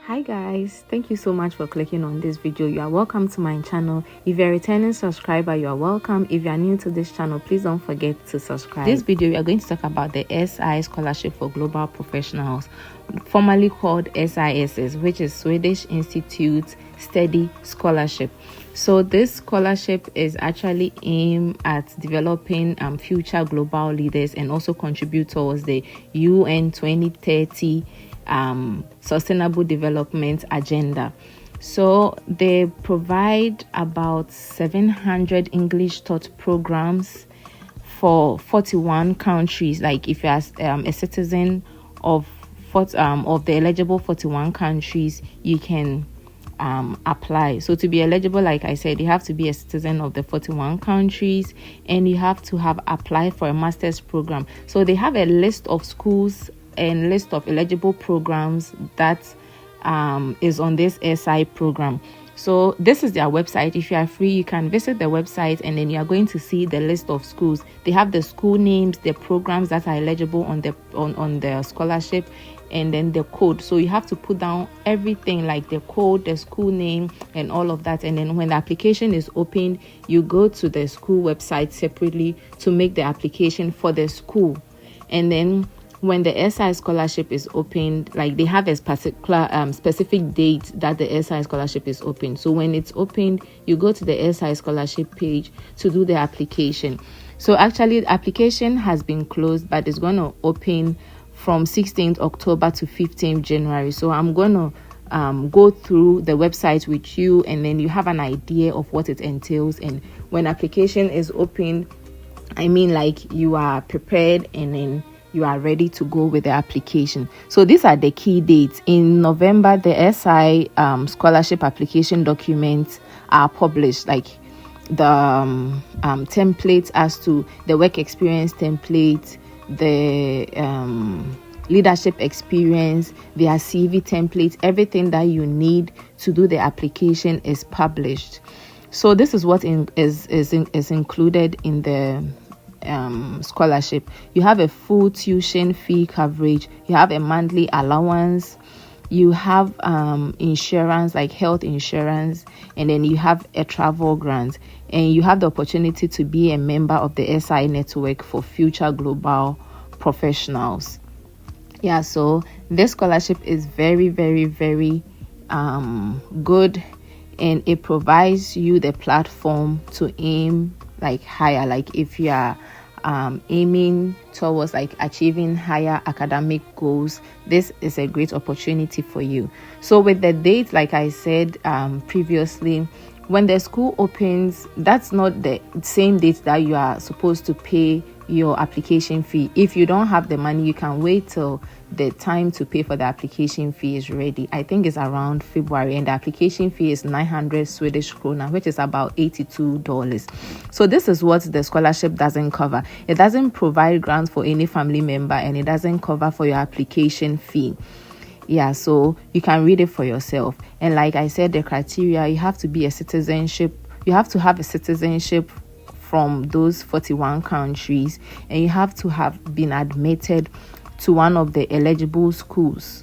Hi guys, thank you so much for clicking on this video. You are welcome to my channel. If you're a returning subscriber, you are welcome. If you are new to this channel, please don't forget to subscribe. This video we are going to talk about the SI Scholarship for Global Professionals, formerly called SISS, which is Swedish Institute Study Scholarship. So this scholarship is actually aimed at developing future global leaders and also contribute towards the UN 2030 sustainable development agenda. So they provide about 700 English taught programs for 41 countries. Like if you're a citizen of the eligible 41 countries, you can apply. So to be eligible, like I said, you have to be a citizen of the 41 countries and you have to have applied for a master's program. So they have a list of schools and list of eligible programs that is on this SI program. So this is their website. If you are free, you can visit the website and then you are going to see the list of schools. They have the school names, the programs that are eligible on the scholarship, and then the code. So you have to put down everything like the code, the school name, and all of that. And then when the application is opened, you go to the school website separately to make the application for the school. And then when the SI scholarship is opened, like they have a specific date that the SI scholarship is open. So when it's opened, you go to the SI scholarship page to do the application. So actually the application has been closed, but it's going to open from 16th October to 15th January. So I'm going to go through the website with you, and then you have an idea of what it entails. And when application is open, I mean, like you are prepared and then you are ready to go with the application. So these are the key dates. In November, the SI scholarship application documents are published, like the templates as to the work experience template, the leadership experience, their CV template, everything that you need to do the application is published. So this is what is included in the scholarship. You have a full tuition fee coverage, you have a monthly allowance, you have insurance like health insurance, and then you have a travel grant, and you have the opportunity to be a member of the SI network for future global professionals. Yeah, so this scholarship is very, very, very good, and it provides you the platform to aim like higher. Like if you are aiming towards like achieving higher academic goals, this is a great opportunity for you. So with the date, like I said previously, when the school opens, that's not the same date that you are supposed to pay your application fee. If you don't have the money, you can wait till the time to pay for the application fee is ready. I think it's around February, and the application fee is 900 Swedish krona, which is about $82. So this is what the scholarship doesn't cover. It doesn't provide grants for any family member, and it doesn't cover for your application fee. Yeah, so you can read it for yourself. And like I said, the criteria, you have to be a citizenship. You have to have a citizenship from those 41 countries, and you have to have been admitted to one of the eligible schools.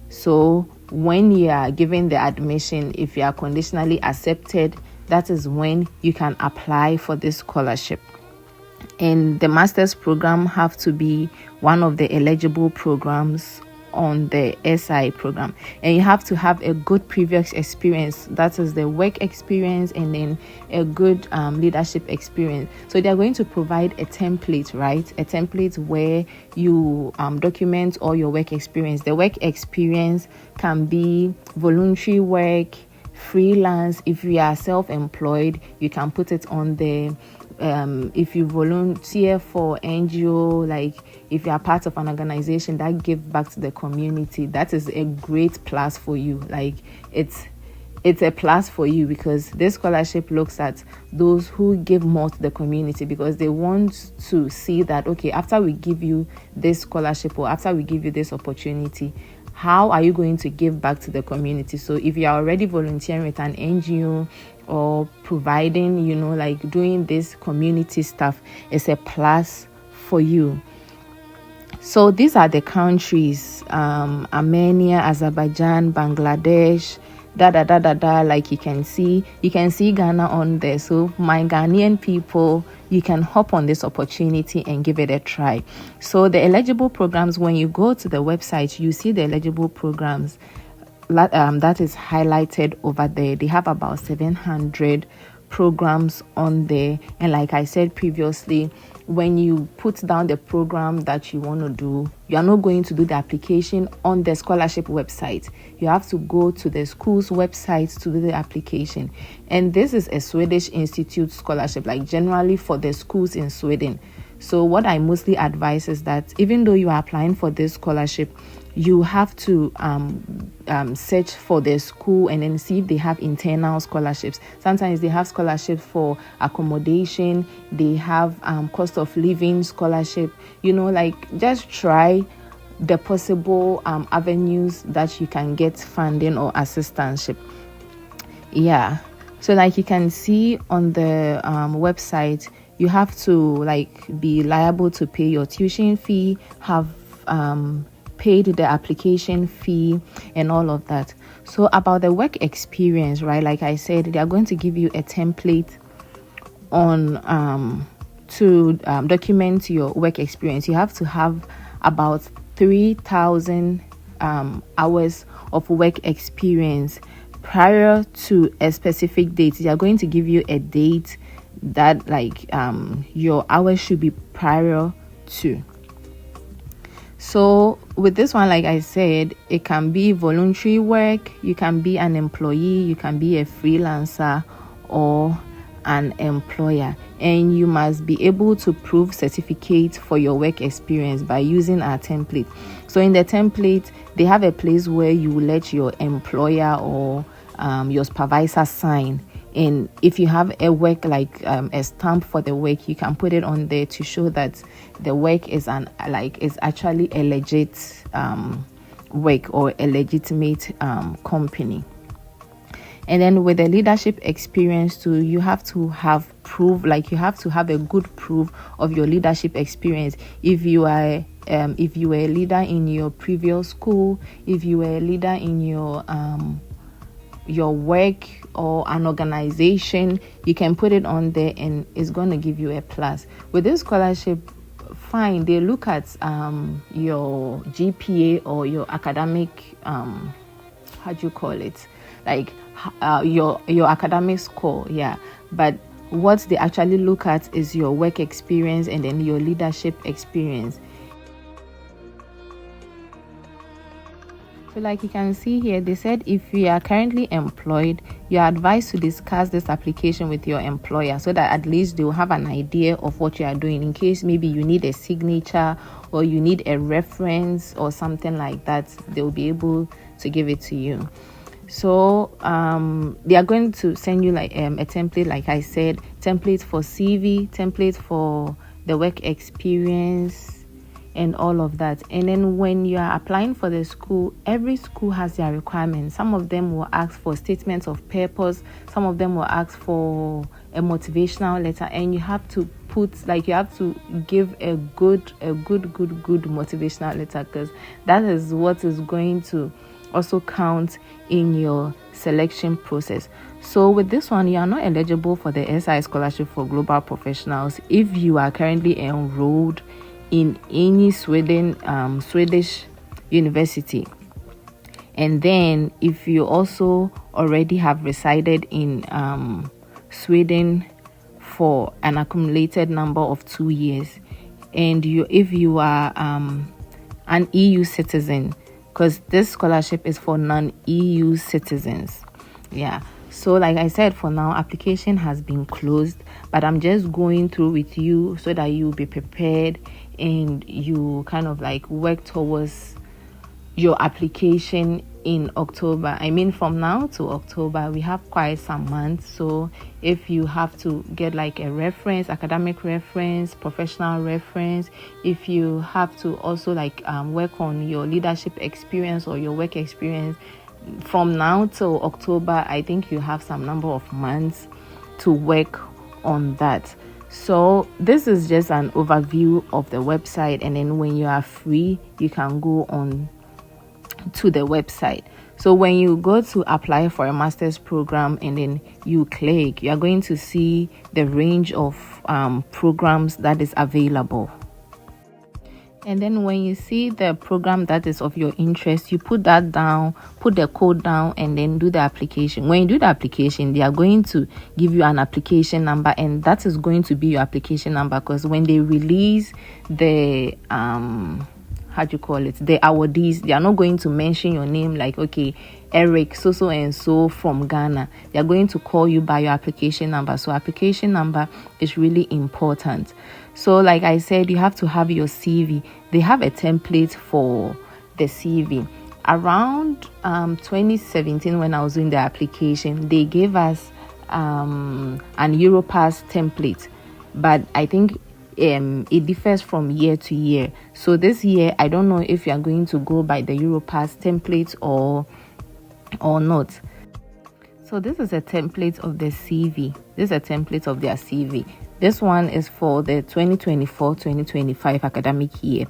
So when you are given the admission, if you are conditionally accepted, that is when you can apply for this scholarship. And the master's program have to be one of the eligible programs on the SI program, and you have to have a good previous experience, that is the work experience, and then a good leadership experience. So they are going to provide a template, right? A template where you document all your work experience. The work experience can be voluntary work, freelance. If you are self-employed, you can put it on the if you volunteer for NGO, like if you are part of an organization that give back to the community, that is a great plus for you. Like it's a plus for you, because this scholarship looks at those who give more to the community, because they want to see that, okay, after we give you this scholarship or after we give you this opportunity, how are you going to give back to the community? So if you are already volunteering with an NGO or providing, like doing this community stuff, is a plus for you. So these are the countries: Armenia, Azerbaijan, Bangladesh, like you can see Ghana on there. So my Ghanaian people, you can hop on this opportunity and give it a try. So the eligible programs, when you go to the website, you see the eligible programs that is highlighted over there. They have about 700 programs on there, and like I said previously, when you put down the program that you want to do, you are not going to do the application on the scholarship website. You have to go to the school's website to do the application. And this is a Swedish Institute scholarship, like generally for the schools in Sweden. So what I mostly advise is that even though you are applying for this scholarship, you have to search for the school and then see if they have internal scholarships. Sometimes they have scholarships for accommodation, they have cost of living scholarship. Like just try the possible avenues that you can get funding or assistance. Yeah, so like you can see on the website, you have to be liable to pay your tuition fee, have paid the application fee and all of that. So about the work experience, right, like I said, they are going to give you a template on to document your work experience. You have to have about 3,000 hours of work experience prior to a specific date. They are going to give you a date that your hours should be prior to. So with this one, like I said, it can be voluntary work, you can be an employee, you can be a freelancer or an employer, and you must be able to prove certificate for your work experience by using our template. So in the template, they have a place where you let your employer or your supervisor sign. And if you have a work a stamp for the work, you can put it on there to show that the work is is actually a legit work or a legitimate company. And then with the leadership experience too, you have to have proof, you have to have a good proof of your leadership experience. If you were a leader in your previous school, if you were a leader in your work or an organization, you can put it on there and it's going to give you a plus. With this scholarship, fine, they look at your GPA or your academic your academic score, but what they actually look at is your work experience and then your leadership experience. So like you can see here, they said if you are currently employed, you are advised to discuss this application with your employer so that at least they will have an idea of what you are doing, in case maybe you need a signature or you need a reference or something like that. They will be able to give it to you. So they are going to send you a template, like I said, template for CV, template for the work experience and all of that. And then when you are applying for the school, every school has their requirements. Some of them will ask for statements of purpose, some of them will ask for a motivational letter, and you have to give a good motivational letter, because that is what is going to also count in your selection process. So with this one, you are not eligible for the SI scholarship for global professionals if you are currently enrolled in any Swedish university, and then if you also already have resided in Sweden for an accumulated number of 2 years, and if you are an EU citizen, because this scholarship is for non-EU citizens. So like I said, for now, application has been closed, but I'm just going through with you so that you'll be prepared and you kind of work towards your application in October. I mean, from now to October, we have quite some months. So if you have to get a reference, academic reference, professional reference, if you have to also work on your leadership experience or your work experience, from now till October, I think you have some number of months to work on that. So this is just an overview of the website, and then when you are free you can go on to the website. So when you go to apply for a master's program and then you click, you are going to see the range of programs that is available. And then when you see the program that is of your interest, you put that down, put the code down, and then do the application. When you do the application, they are going to give you an application number, and that is going to be your application number, because when they release the the awardees, they are not going to mention your name like, okay, Eric so and so from Ghana. They are going to call you by your application number. So application number is really important. So like I said, you have to have your CV. They have a template for the CV. Around 2017, when I was doing the application, they gave us an Europass template, but I think it differs from year to year. So this year, I don't know if you are going to go by the Europass template or not. So this is a template of the CV. This is a template of their CV. This one is for the 2024-2025 academic year.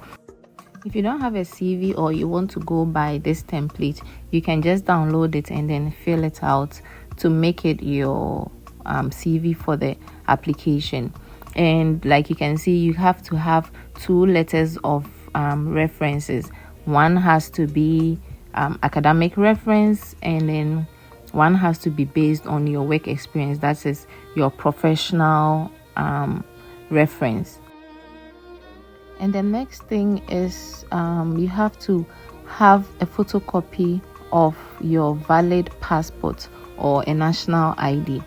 If you don't have a CV or you want to go by this template, you can just download it and then fill it out to make it your CV for the application. And like you can see, you have to have 2 letters of references. One has to be academic reference, and then one has to be based on your work experience. That is your professional reference. And the next thing is you have to have a photocopy of your valid passport or a national ID,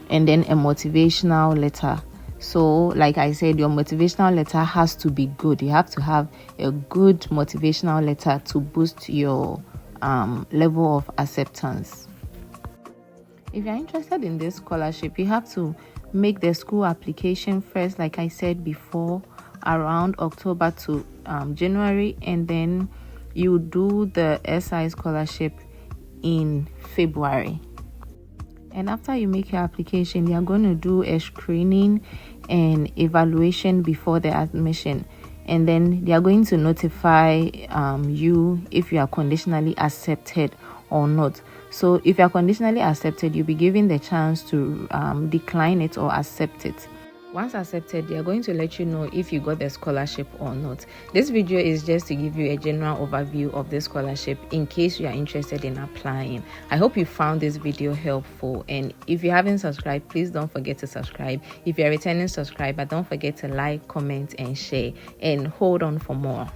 and then a motivational letter. So like I said, your motivational letter has to be good. You have to have a good motivational letter to boost your level of acceptance. If you're interested in this scholarship, you have to make the school application first, like I said before, around October to January, and then you do the SI scholarship in February. And after you make your application, they are going to do a screening and evaluation before the admission, and then they are going to notify you if you are conditionally accepted or not. So if you are conditionally accepted, you'll be given the chance to decline it or accept it. Once accepted, they are going to let you know if you got the scholarship or not. This video is just to give you a general overview of the scholarship in case you are interested in applying. I hope you found this video helpful, and if you haven't subscribed, please don't forget to subscribe. If you're a returning subscriber, don't forget to like, comment and share, and hold on for more.